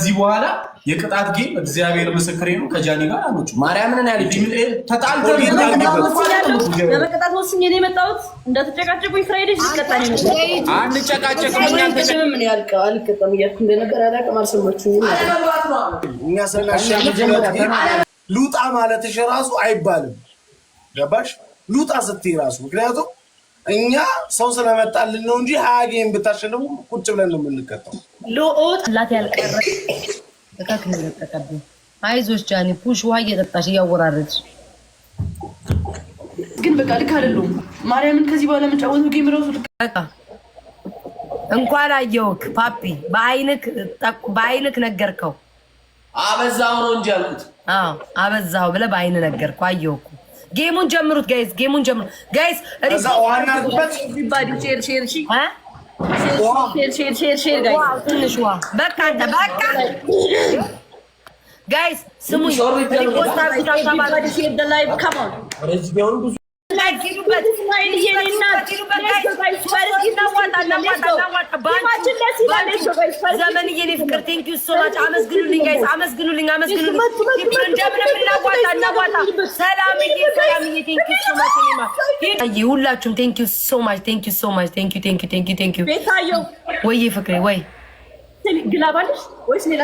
ከዚህ በኋላ የቅጣት ጌም እግዚአብሔር ምስክሬ ነው። ከጃኒ ጋር አሉት ማርያምን ያለች ተጣልተን ለመቀጣት ወስኜ ነው የመጣሁት። እንደተጨቃጨቁኝ ፍራይዴ ሲቀጣኝ ነው። አንጨቃጨቅም ምን ያልቀው አልቀጣም እያልኩ እንደነበር አላውቅም። አልሰማችሁኝም? እኛ ሰናሻ ሉጣ ማለትሽ ራሱ አይባልም። ገባሽ? ሉጣ ስትይ ራሱ ምክንያቱም እኛ ሰው ስለመጣልን ነው እንጂ ሀያጌም ብታሸንፉ ቁጭ ብለን ነው የምንቀጣው። ሎኦት ላት ያልቀረ ተካክ ነው ተቀበል። አይዞሽ ጃኒ ፑሽ ውሃ እየጠጣሽ እያወራረድሽ ግን በቃ ልክ አይደለም። ማርያምን ከዚህ በኋላ የምጫወተው ጌም ራሱ በቃ እንኳን አየሁክ ፓፒ በአይንክ ነገርከው። አበዛው ነው እንጂ አልኩት። አዎ አበዛው ብለህ በአይን ነገርከው። አየሁክ። ጌሙን ጀምሩት ጋይስ፣ ጌሙን ጀምሩ ጋይስ። ዋናበት ቢባዲ ሼር ጋይስ ትንሽ ውሃ በቃ አንተ በቃ ጋይስ ስሙኝ። ሪፖስታር ታባዲ ሼር ደ ላይቭ ካም ኦን ዘመንዬ እኔ ፍቅር ቴንክ ዩ ሶ ማች። አመስግኑልኝ ጋይስ፣ አመስግኑልኝ። ሰላምዬ ቴንክ ዩ ሶ ማች። ሁላችሁም ቴንክ ዩ ሶ ማች፣ ቴንክ ዩ ሶ ማች። ቴንክ ዩ ወይ ፍቅሬ ወይ ግላባለሽ ወይስ ሌላ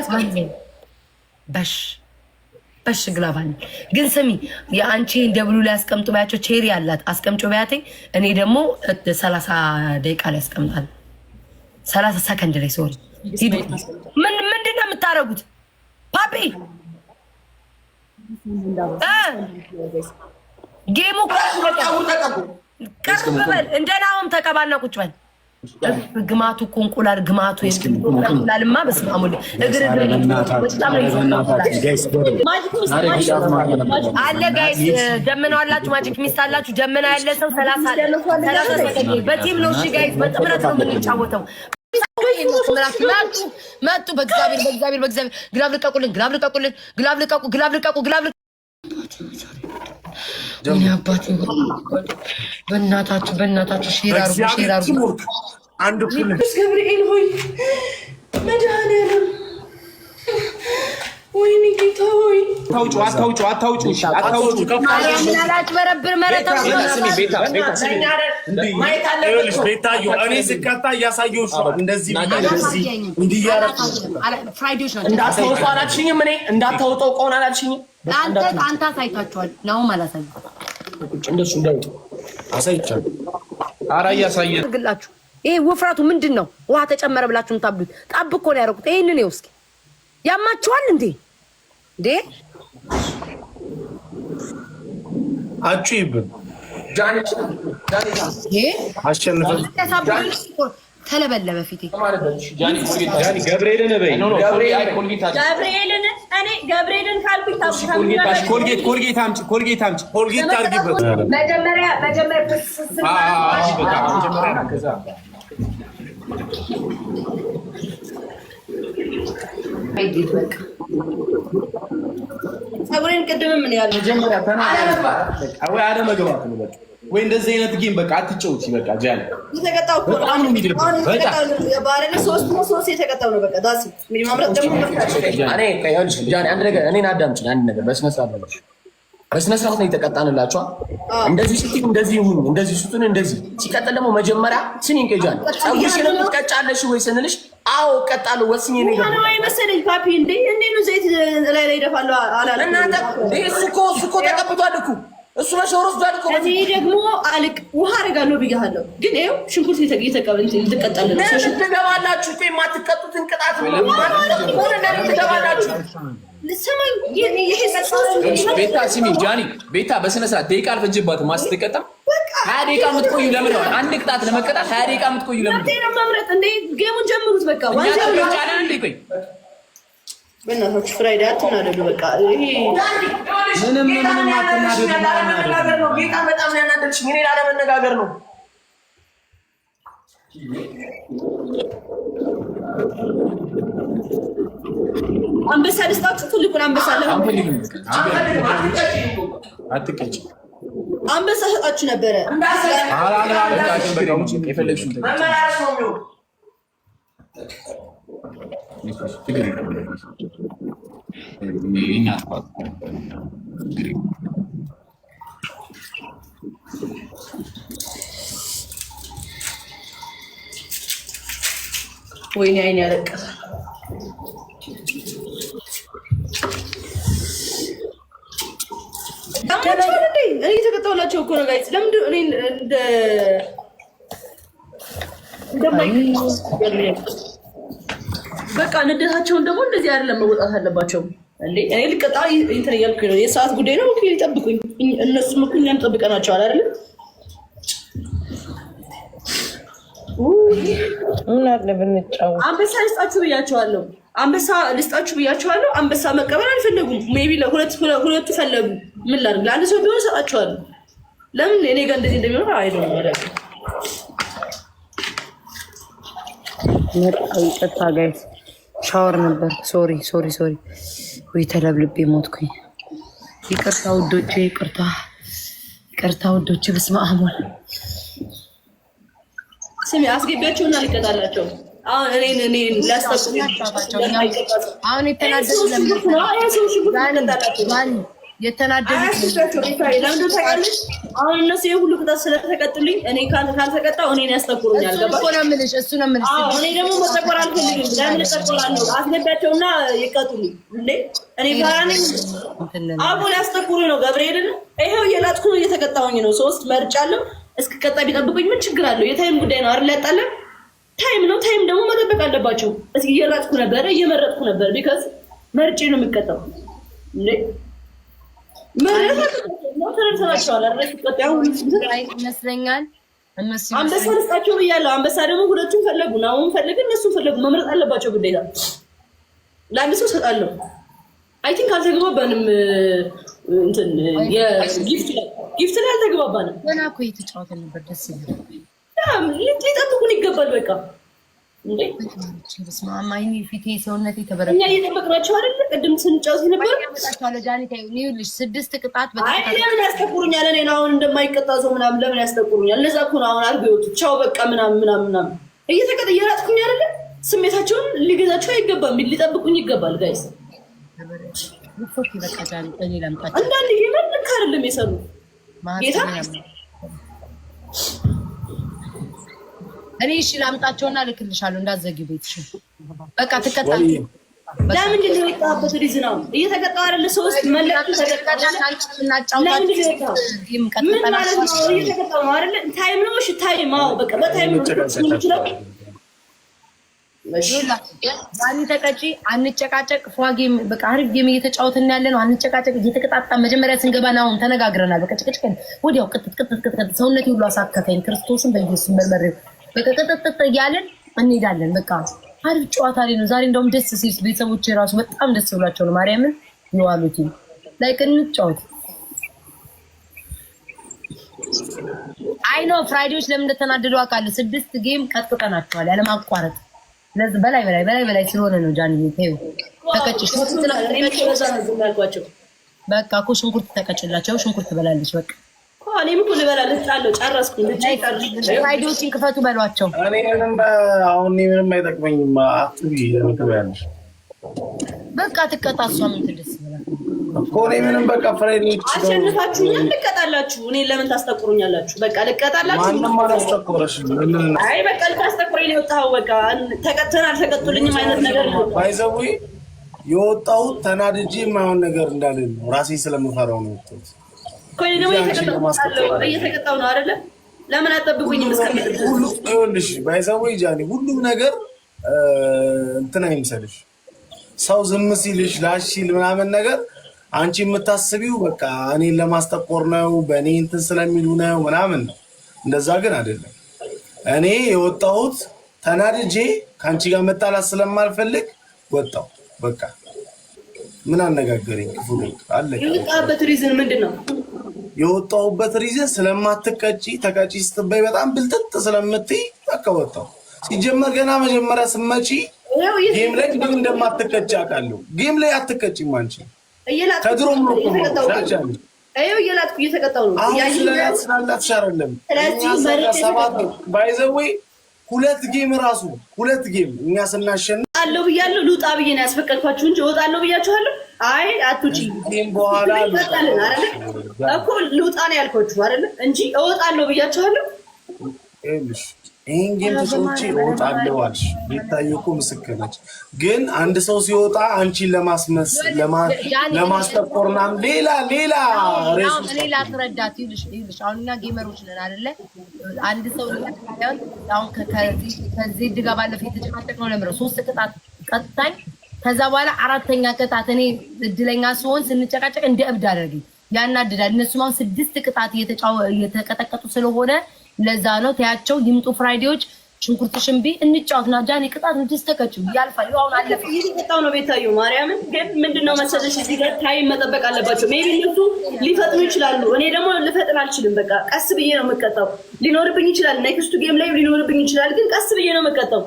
በሽ ግላባኝ። ግን ስሚ የአንቺ ደብሉ ላይ አስቀምጡ ባያቸው ቼሪ አላት አስቀምጮ ባያተኝ። እኔ ደግሞ 30 ደቂቃ ላይ አስቀምጣል 30 ሰከንድ ላይ ሶሪ። ምንድን ነው የምታረጉት? ፓፒ ጌሙ ቀርብ በል እንደናውም ተቀባና ቁጭ በል። ግማቱ እኮ እንቁላል ግማቱ እንቁላልማ በስመ አብ እግር አለ ጋይስ። ደመናው አላችሁ ማጂክ ሚስት አላችሁ። ደመና ያለ ሰው 30 በቲም ነው። እሺ ጋይስ በጥምረት ነው የምንጫወተው። መጡ በእግዚአብሔር ግላብ ልቀቁልን፣ ግላብ ልቀቁ። አባቴ በእናታችሁ ሼር አድርጉ። አንድ ገብርኤል ሆይ መድኃኒዓለም ወይኔ ጌታ ሆይ አታውጩ። ቤታዮ እኔ ስቀጣ እያሳየሁሽ ነው። እንደዚህ እንዳታወጡ አላልሽኝም? እኔ እንዳታወጣው ቆና አላልሽኝም? አንተ አሳይታችኋል ነው ማለት ነው። እንደሱ እንዳው አሳይቻለሁ። ኧረ እያሳየን ግላችሁ ይሄ ውፍረቱ ምንድን ነው? ውሃ ተጨመረ ብላችሁን ታብሉት። ጣብ እኮ ነው ያደረኩት። ይሄንን ነው እስኪ ያማችኋል እንዴ? አጭይብን አሸንፈን ተለበለበ ፊቴ። ገብርኤልን በይ ገብርኤልን ካልኩኝ ኮልጌት አድርጊበት። መጀመሪያ ፀጉሬን ቅድም ምን ያለ መጀመሪያ ወይ አለመግባት ነው በቃ። ወይ እንደዚህ አይነት ጌም በቃ አትጫወቺ። በቃ ጃኒ የተቀጣው በጣም ነው የሚደብረው። በቃ ባረለ 3 የተቀጣው ነው። በቃ ዳስ ምን ማምረጥ ደግሞ ጃኒ አንድ ነገር እኔን አዳምጪኝ። አንድ ነገር በስነ ስርዓት ነው የተቀጣንላችሁ። እንደዚህ ስትይ እንደዚህ ይሁን፣ እንደዚህ ስትሆን እንደዚህ። ሲቀጥል ደግሞ መጀመሪያ ስኒን ከጃኒ ፀጉርሽን ትቀጫለሽ ወይ ስንልሽ አዎ እቀጣለሁ ወስኜ ነው ነው አይመስልኝ ፓፒ እንዴ ነው ዘይት ላይ ይደፋሉ አላለ እናንተ እሱ እኮ ተቀብቷል እኮ እሱ መሸወር ወስዷል እኮ። እኔ ደግሞ አልቅ ውሃ አደርጋለሁ ብያለሁ። ግን ይኸው ሽንኩርት የተቀበልን ትቀጣለን። ትገባላችሁ እኮ የማትቀጡትን ቅጣት ትገባላችሁ። ስማኝ ቤታ ስሚ ጃኒ ቤታ በስነ ስርዓት ደቂቃ አልፈጅባትም። ማስትቀጣ 20 ደቂቃ የምትቆዩ ለምን ነው? አንድ ቅጣት ለመቀጣት 20 ደቂቃ የምትቆዩ ለምን ነው? መምረጥ እንዴ ጌሙን ጀምሩት በቃ። በእናታችሁ ፍራይዴ አትናደዱ በቃ። ይሄ ምንም አትናደዱ ነው። ቤታ በጣም ነው ያናደድሽኝ። እኔ ላለመነጋገር ነው። አንበሳ ልስጣችሁ። ትልቁን አንበሳ አትቀጭ። አንበሳ ሰጣችሁ ነበረ። ወይኔ አይኔ ያለቀሰ እኔ የተቀጣሁላቸው እኮ ነው ጋይስ። ለምንድን እኔ በቃ ንዴታቸውን ደግሞ እንደዚህ አይደለም መወጣት አለባቸው እንዴ። እኔ ልቀጣ እንትን እያልኩኝ ነው። የሰዓት ጉዳይ ነው። ኦኬ ይጠብቁኝ። እነሱም እኮ እኛም ጠብቀናቸዋል አይደል? ምን አለ ብንጫወት። አንበሳ ልስጣችሁ ብያቸዋለሁ። አንበሳ ልስጣችሁ ብያቸዋለሁ። አንበሳ መቀበል አልፈለጉም። ሜቢ ሁለቱ ፈለጉ። ምን ላድርግ? ለአንድ ሰው ቢሆን እሰጣቸዋለሁ። ለምን እኔ ጋር እንደዚህ እንደሚሆን አይደለም ማለት ነው። ይቅርታ ጋይስ፣ ሻወር ነበር። ሶሪ ወይ ተለብልቤ ሞትኩኝ። ይቅርታ ውዶቼ፣ ይቅርታ ውዶቼ። በስመ አብ ስሚ፣ አስገቢያቸውና ልቀጣላቸው። አሁን እኔ ላስታውቁኝ። አሁን የተናደዱ አሁን እነሱ የሁሉ ቅጣት ስለተቀጡልኝ እኔ ካልተቀጣው እኔን ያስጠቁሩኛል። ገባሽ? እሱ ነው የምልሽ። እኔ ደግሞ መጠቆር አልፈልግም። ለምን እጠቆራለሁ? አስገቢያቸውና ይቀጡልኝ እንዴ። እኔ ባራኔ አሁን ያስጠቁሩኝ ነው። ገብርኤልን ይሄው እየላጥኩ ነው፣ እየተቀጣሁኝ ነው። 3 መርጫለሁ። እስከቀጣ ቢጠብቁኝ ምን ችግር አለው? የታይም ጉዳይ ነው አይደል? ያጣለን ታይም ነው። ታይም ደግሞ መጠበቅ አለባቸው። እስኪ እየላጥኩ ነበር፣ እየመረጥኩ ነበር። ቢካዝ መርጬ ነው የሚቀጣው እንዴ። ይመስለኛል አንበሳ ልስጣቸው ብያለሁ። አንበሳ ደግሞ ሁለቱም ፈለጉ፣ ናሁን ፈለገ፣ እነሱም ፈለጉ። መምረጥ አለባቸው ግዴታ። ለአንድ ሰው እሰጣለሁ። አይ ቲንክ አልተግባባንም። እንትን ጊፍት ላይ አልተግባባንም። ገና እኮ እየተጫወትን ነበር። ደስ ይላል። ሊጠብቁን ይገባል። በቃ እንዴ ማማይኒ ፊቴ ሰውነቴ ተበረከ። እኛ እየጠበቅናቸው አይደል? ቅድም ስንጫወት ነበር። ይኸውልሽ 6 ቅጣት ለምን ያስጠቁሩኛል? እኔን አሁን እንደማይቀጣ ሰው ምናምን ለምን ያስጠቁሩኛል? እነዛ እኮ ነው አሁን አድርገው ይወጡት። ቻው በቃ ምናምን እየተቀየራጥኩኝ አይደለ? ስሜታቸውን ሊገዛቸው አይገባም። ሊጠብቁኝ ይገባል ጋይስ። አንዳንድ ጌመር ልክ አይደለም የሰሩት ጌታ። እኔ እሺ ላምጣቸውና ልክልሻለሁ። እንዳትዘጊ ቤትሽን በቃ ትቀጣለሽ። ለምንድን ነው የወጣበት? ሪዝን ነው እየተቀጣው አይደለ? 3 መለጥ ተቀጣጣና ምን ማለት ነው? እየተቀጣው ነው አይደለ? ታይም ነው። እሺ ታይም፣ አዎ በቃ በታይም ነው የምንችለው። ባኒ ተቀጪ፣ አንጨቃጨቅ። ፏጌም በቃ አሪፍ ጌም እየተጫወትን ያለ ነው። አንጨቃጨቅ፣ እየተቀጣጣ መጀመሪያ ስንገባ ነው ተነጋግረናል። በቃ ጭቅጭቅ ወዲያው ቅጥጥ ሰውነቴ ሁሉ አሳከፈኝ። ክርስቶስን በኢየሱስ መርመሬው በቃ ቅጥጥ እያለን እንሄዳለን። በቃ አሪፍ ጨዋታ ላይ ነው ዛሬ። እንደውም ደስ ሲል ቤተሰቦቼ ራሱ በጣም ደስ ብሏቸው ነው ማርያምን የዋሉት። ላይክ እንጫወት። አይ ኖ ፍራይዴዎች ለምን እንደተናደዱ አውቃለሁ። 6 ጌም ቀጥቅጠናቸዋል ያለ ማቋረጥ። ለዚህ በላይ ስለሆነ ነው ጃንዬ። ተይው ተቀጭ። በቃ እኮ ሽንኩርት ተቀጭላቸው። ሽንኩርት ትበላለች በቃ። እኔም እኮ ልበላለች ጣለው ጨረስኩ። ፍራይዴዎችን ክፈቱ በሏቸው። ምንም አይጠቅመኝም። አትበያለሽ በቃ ትቀጣ። እሷ ምን ትደስ ይላል እኮ እኔ ምንም በቃ ፍራይዴዎች አሸንፋችሁኛል። ልቀጣላችሁ። እኔ ለምን ታስጠቁሩኛላችሁ? በቃ ልቀጣላችሁ። ማንም አላስጠቁረሽም። አይ በቃ ልታስጠቁረኝ ነው የወጣኸው። በቃ ተቀጥተን አልተቀጡልኝም አይነት ነገር ነው። ባይዘው የወጣሁት ተናድጄ የማይሆን ነገር እንዳለ ነው። ራሴን ስለምፈራው ነው የወጣሁት። ቆይ ደግሞ እየተቀጣው ነው አይደለ? ለምን አጠብቁኝም? ይኸውልሽ ባይዘው ጃኒ ሁሉም ነገር እንትን አይምሰልሽ። ሰው ዝም ሲልሽ ላሽል ምናምን ነገር አንቺ የምታስቢው በቃ እኔን ለማስጠቆር ነው፣ በእኔ እንትን ስለሚሉ ነው ምናምን ነው። እንደዛ ግን አይደለም። እኔ የወጣሁት ተናድጄ ከአንቺ ጋር መጣላት ስለማልፈልግ ወጣሁ። በቃ ምን አነጋገረኝ? ክፉ አለ። የወጣበት ሪዝን ምንድን ነው? የወጣሁበት ሪዝን ስለማትቀጪ ተቀጪ ስትበይ በጣም ብልጥጥ ስለምትይ በቃ ወጣሁ። ሲጀመር ገና መጀመሪያ ስመጪ ጌም ላይ ግን እንደማትቀጪ አውቃለሁ። ጌም ላይ አትቀጪም አንቺ። ከድሮም ነው እየላጥኩ እየተቀጣሁ ነው። ስላላትሽ አይደለም። ባይዘዌ 2 ጌም ራሱ 2 ጌም እኛ ስናሸንፍ እወጣለሁ ብያለሁ። ልውጣ ብዬ ነው ያስፈቀድኳችሁ እንጂ እወጣለሁ ብያችኋለሁ። አይ አትውጪ በኋላ ይፈጣልን አይደል እኮ ልውጣ ነው ያልኳችሁ አይደል እንጂ እወጣለሁ ብያችኋለሁ። ይሄን ጌም ተሰውጪ እወጣለሁ አልሽ። ቤታዬ እኮ ምስክር ነች። ግን አንድ ሰው ሲወጣ አንቺን ለማስጠቆርና ሌላ ሌላ ትረዳት ይልሽ አሁን እኛ ጌመሮች ነን አይደለ? አንድ ሰው አሁን ከዚህ ድጋ ባለፈው የተጨቃጨቅነው ለምረው 3 ቅጣት ቀጣኝ። ከዛ በኋላ 4ኛ ቅጣት እኔ እድለኛ ስሆን ስንጨቃጨቅ እንደ እብድ አደረገኝ። ያናድዳል። እነሱም አሁን 6 ቅጣት እየተቀጠቀጡ ስለሆነ ለዛ ነው ታያቸው። ይምጡ ፍራይዴዎች ሽንኩርትሽን ቢ እንጫወትና ጃኒ ቅጣት እንድስተከቹ ያልፋል። አሁን አለፈ እየተቀጣው ነው ቤታዩ ማርያምን። ግን ምንድነው መሰለሽ እዚህ ጋር ታይም መጠበቅ አለባቸው። ሜቢ እነሱ ሊፈጥኑ ይችላሉ። እኔ ደግሞ ልፈጥን አልችልም። በቃ ቀስ ብዬ ነው የምቀጣው። ሊኖርብኝ ይችላል ኔክስቱ ጌም ላይ ሊኖርብኝ ይችላል። ግን ቀስ ብዬ ነው የምቀጣው።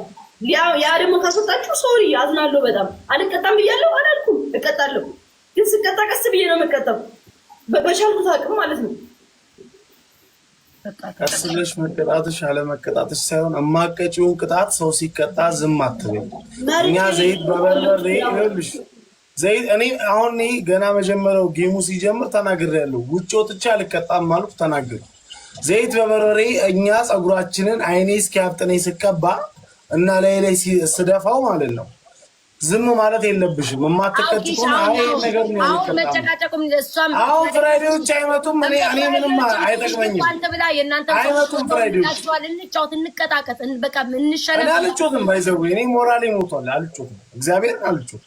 ያ ደግሞ ካስወጣችሁ ሶሪ አዝናለሁ። በጣም አልቀጣም ብያለሁ አላልኩም። እቀጣለሁ። ግን ስቀጣ ቀስ ብዬ ነው የምቀጣው በቻልኩት አቅም ማለት ነው። ቀስ ብለሽ መቀጣትሽ አለመቀጣትሽ ሳይሆን እማቀጪውን ቅጣት ሰው ሲቀጣ ዝም አትበይ። እኛ ዘይት በበርበሬ ይኸውልሽ፣ ዘይት እኔ አሁን ገና መጀመሪያው ጌሙ ሲጀምር ተናግሬያለሁ። ውጭ ወጥቼ አልቀጣም አልኩ ተናግሬ። ዘይት በበርበሬ እኛ ፀጉራችንን አይኔ እስኪያብጥኔ ስቀባ እና ላይ ስደፋው ማለት ነው ዝም ማለት የለብሽም። የማትቀጭ ከሆነ አይ ነገር ነው አሁን መጨቃጨቁም እሷም አሁን ፍራይዴዎች አይመጡም። እኔ ምንም አይጠቅመኝም። አንተ ብላ የእናንተ አይመጡም ፍራይዴዎች። እንጫወት እንቀጣቀጥ በቃ እንሸነፍ። እኔ አልጮትም ባይዘው እኔ ሞራሌ ሞቷል። አልጮትም እግዚአብሔር አልጮት።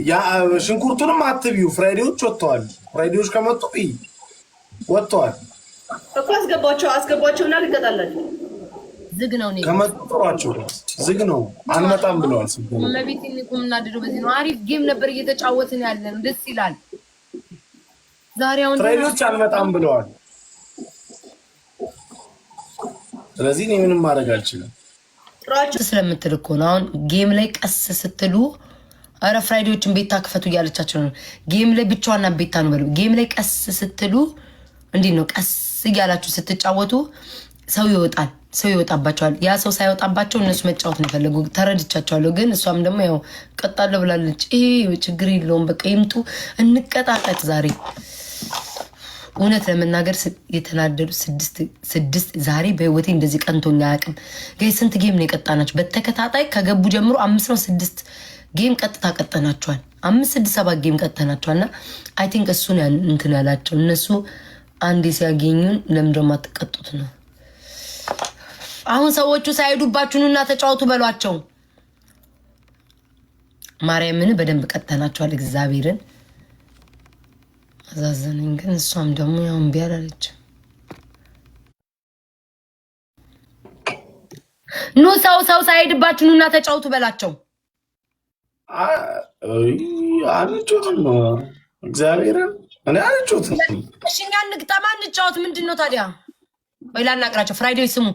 ያ ሽንኩርቱንም አትቢዩ። ፍራይዴዎች ወጥተዋል። ፍራይዴዎች ከመጡ ወጥተዋል እኮ አስገቧቸውና ልቀጣላችሁ። ዝግ ነው ነው ከመጥሯቸው ዝግ ነው አንመጣም ብለዋል። መቤት እንቁም እናድሩ። በዚህ ነው አሪፍ ጌም ነበር እየተጫወትን ያለን ደስ ይላል። ዛሬ አሁን ፍራይዴዎች አንመጣም ብለዋል። ስለዚህ እኔ ምንም ማድረግ አልችልም። ጥራችሁ ስለምትል እኮ ነው። አሁን ጌም ላይ ቀስ ስትሉ አረ ፍራይዴዎችን ቤታ ክፈቱ እያለቻቸው ነው። ጌም ላይ ብቻዋና ቤታ ነው በሉ። ጌም ላይ ቀስ ስትሉ እንዴት ነው ቀስ እያላችሁ ስትጫወቱ ሰው ይወጣል፣ ሰው ይወጣባቸዋል። ያ ሰው ሳይወጣባቸው እነሱ መጫወት ነው የፈለጉ። ተረድቻቸዋለሁ። ግን እሷም ደግሞ ያው ቀጣለሁ ብላለች። ችግር የለውም በቃ ይምጡ እንቀጣቀጥ። ዛሬ እውነት ለመናገር የተናደዱ 6 ዛሬ በህይወቴ እንደዚህ ቀንቶኛ አያውቅም። ጋይ ስንት ጌም ነው የቀጣናቸው በተከታታይ ከገቡ ጀምሮ 5 ነው 6 ጌም ቀጥታ ቀጠናቸዋል። 5 6 7 ጌም ቀጥተናቸዋል። እና አይ ቲንክ እሱን እንትን ያላቸው እነሱ አንዴ ሲያገኙን ለምንድነው የማትቀጡት ነው። አሁን ሰዎቹ ሳይሄዱባችሁና ተጫወቱ በሏቸው። ማርያምን በደንብ ቀጥተናቸዋል። እግዚአብሔርን አዛዘነኝ። ግን እሷም ደግሞ ያው እምቢ አላለችም። ኑ ሰው ሳይሄድባችሁና ተጫወቱ በላቸው። አልጮትም ነው እግዚአብሔርን እኔ አልጮትም። እሺ እኛ እንግጠማ እንጫወት። ምንድን ነው ታዲያ? ወይ ላናግራቸው። ፍራይዴ ስሙ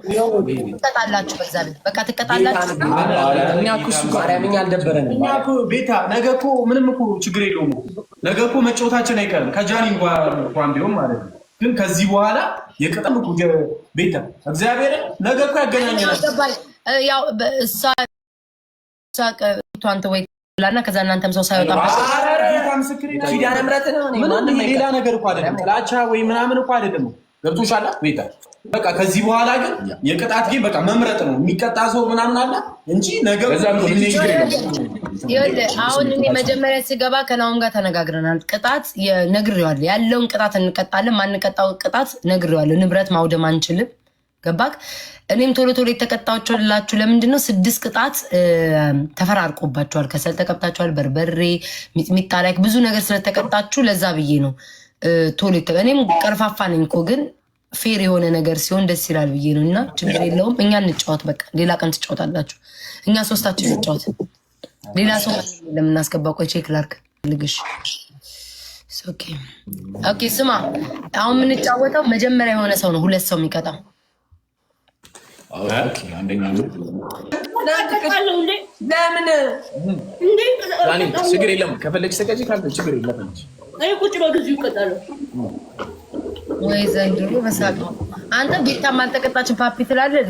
ትቀጣላችሁ። በእግዚአብሔር በቃ ትቀጣላችሁ። እኛ እኮ እሱ ማርያም አልደበረንም። እኛ እኮ ቤታ ነገ እኮ ምንም እኮ ችግር የለውም። ነገ እኮ መጫወታችን አይቀርም ከጃኒ እንኳን ቢሆን ማለት ነው። ግን ከዚህ በኋላ የቅጣም እኮ ቤታ እግዚአብሔርን ነገ እኮ ያገናኘናል። ያው እሷ አንተ ወይ ላና ከዛ እናንተም ሰው ሳይወጣ ኪዳነ ምሕረት ነው። ምንም ሌላ ነገር እኮ አይደለም። ጥላቻ ወይ ምናምን እኮ አይደለም። ገብቶሻል ቤታ? በቃ ከዚህ በኋላ ግን የቅጣት ጌም በቃ መምረጥ ነው። የሚቀጣ ሰው ምናምን አለ እንጂ ነገር አሁን እኔ መጀመሪያ ስገባ ከናሁን ጋር ተነጋግረናል። ቅጣት ነግሬዋለሁ። ያለውን ቅጣት እንቀጣለን። ማንቀጣው ቅጣት ነግሬዋለሁ። ንብረት ማውደም አንችልም። ገባክ? እኔም ቶሎ የተቀጣችሁላችሁ ለምንድን ነው? 6 ቅጣት ተፈራርቆባችኋል። ከሰል ተቀብታችኋል፣ በርበሬ፣ ሚጥሚጣ ላይ ብዙ ነገር ስለተቀጣችሁ ለዛ ብዬ ነው ቶሎ እኔም ቀርፋፋ ነኝ እኮ ግን ፌር የሆነ ነገር ሲሆን ደስ ይላል ብዬ ነው። እና ችግር የለውም። እኛ እንጫወት በቃ። ሌላ ቀን ትጫወታላችሁ። እኛ 3ታችን እንጫወት። ሌላ ሰው ለምናስገባ ቆይ ቼክ ላድርግ ልግሽ። ኦኬ ስማ፣ አሁን የምንጫወተው መጀመሪያ የሆነ ሰው ነው 2 ሰው የሚቀጣው። ለምን ችግር የለም። ከፈለግሽ ተቀጪ፣ ካልሆነ ችግር የለም። ቁጭ በጊዜው ይቀጣሉ ወይ ዘንድሮ በሳቅ አንተ ቤታም አልተቀጣችም ፓፒ ትላለህ።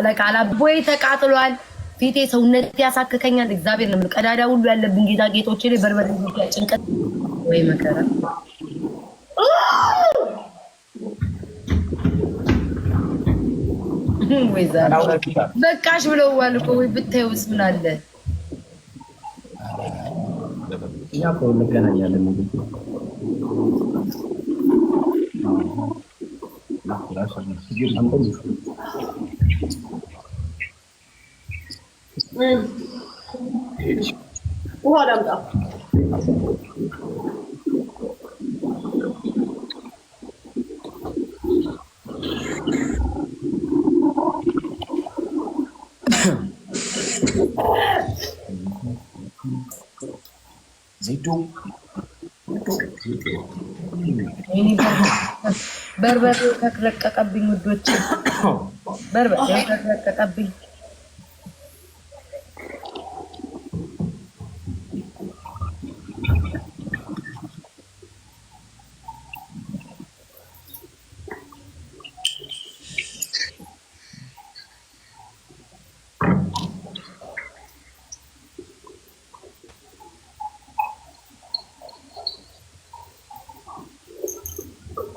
ለቃላ ቦይ ተቃጥሏል። ፊቴ ሰውነት ያሳክከኛል። እግዚአብሔር ነው ቀዳዳ ሁሉ ያለብኝ ጌጣጌጦቼ ላይ በርበሬ ጭንቀት ወይ መከራ ወይ ዛሬ በቃሽ ብለዋል እኮ ወይ ብታዩስ ምን አለ ያ እኮ እንገናኛለን ውሃ ላምጣ። በርበሬ ከረቀቀብኝ ውዶች በርበሬ ከረቀቀብኝ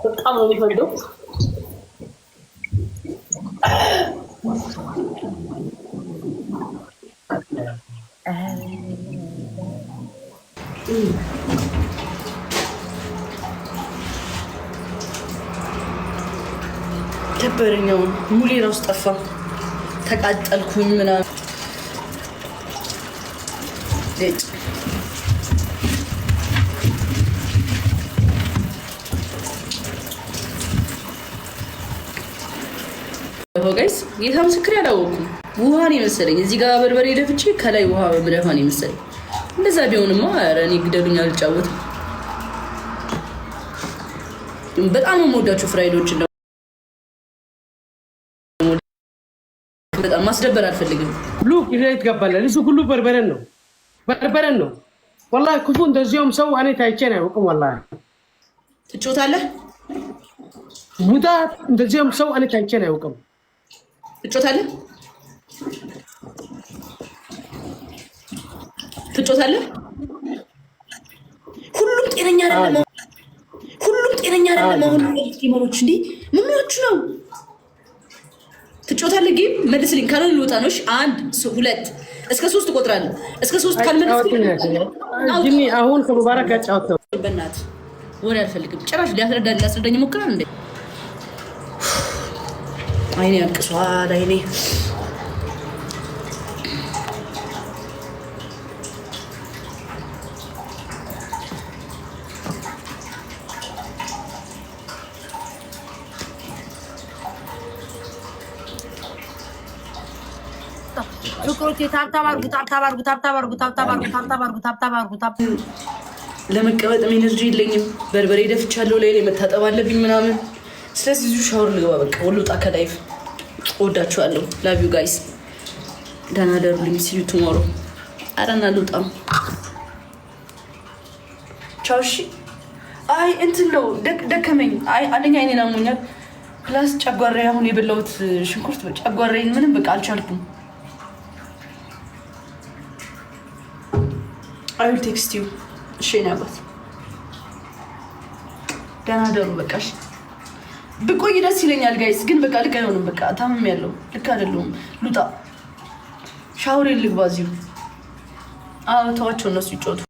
በጣም ነው የሚፈልገው። ደበረኛው ሙሌ ነው ጠፋ። ተቃጠልኩኝ ምናምን ጋይስ ጌታ ምስክር ያላወኩም ውሃን የመሰለኝ እዚህ ጋር በርበሬ ደፍቼ ከላይ ውሃ በመድፋን የመሰለኝ እንደዛ ቢሆንማ ኧረ እኔ ግደሉኝ አልጫወትም። በጣም የምወዳቸው ፍራይዶች ነው። በጣም ማስደበር አልፈልግም። ሉክ ይሄት ገባለ እሱ ሁሉ በርበሬን ነው ወላሂ ክፉ እንደዚህም ሰው እኔ ታይቼ ነው ያውቅም ወላሂ ትጮታለህ ሙዳ እንደዚህም ሰው እኔ ታይቼ ነው ያውቅም ትጮታለህ ሁሉም ጤነኛ አይደለም። ሁሉም ቲሞች እንዴ ምን ሆናችሁ ነው? ትጮታለህ ግን መልስልኝ ካለን ልወጣ ነው። እሺ 1 2 እስከ 3 እቆጥራለሁ። እስከ 3 ካልመለስኩኝ ጂኒ አሁን ከሙባረክ ያጫውተው በእናትህ ወሬ አልፈልግም። ጭራሽ ሊያስረዳኝ ይሞክራል እንዴ? አይኔ ያልቅሷል አይኔ ፍቅሮቼ ታብታባርጉ ለመቀበጥ ኤነርጂ የለኝም። በርበሬ ደፍቻለሁ። ላይ መታጠብ አለብኝ ምናምን። ስለዚህ እዚሁ ሻወር ልገባ በቃ ወልውጣ ከላይፍ። እወዳችኋለሁ። ላቭ ዩ ጋይስ። ደህና ደሩልኝ። ሲዩ ቱሞሮ። አረና ልውጣም። ቻው። እሺ። አይ እንትን ነው ደከመኝ። አይ አንደኛ አይኔን አሞኛል። ፕላስ ጨጓራዬ አሁን የበላሁት ሽንኩርት ጨጓራዬን ምንም በቃ አልቻልኩም። I will text you. እሺ ነበር። ደህና ደሩ በቃ። ብቆይ ደስ ይለኛል ጋይስ፣ ግን በቃ ልክ አይሆንም። በቃ ታምም ያለው ልክ አይደለሁም። ልውጣ ሻወር ልግባ እዚሁ። ተዋቸው እነሱ ይጮቱ።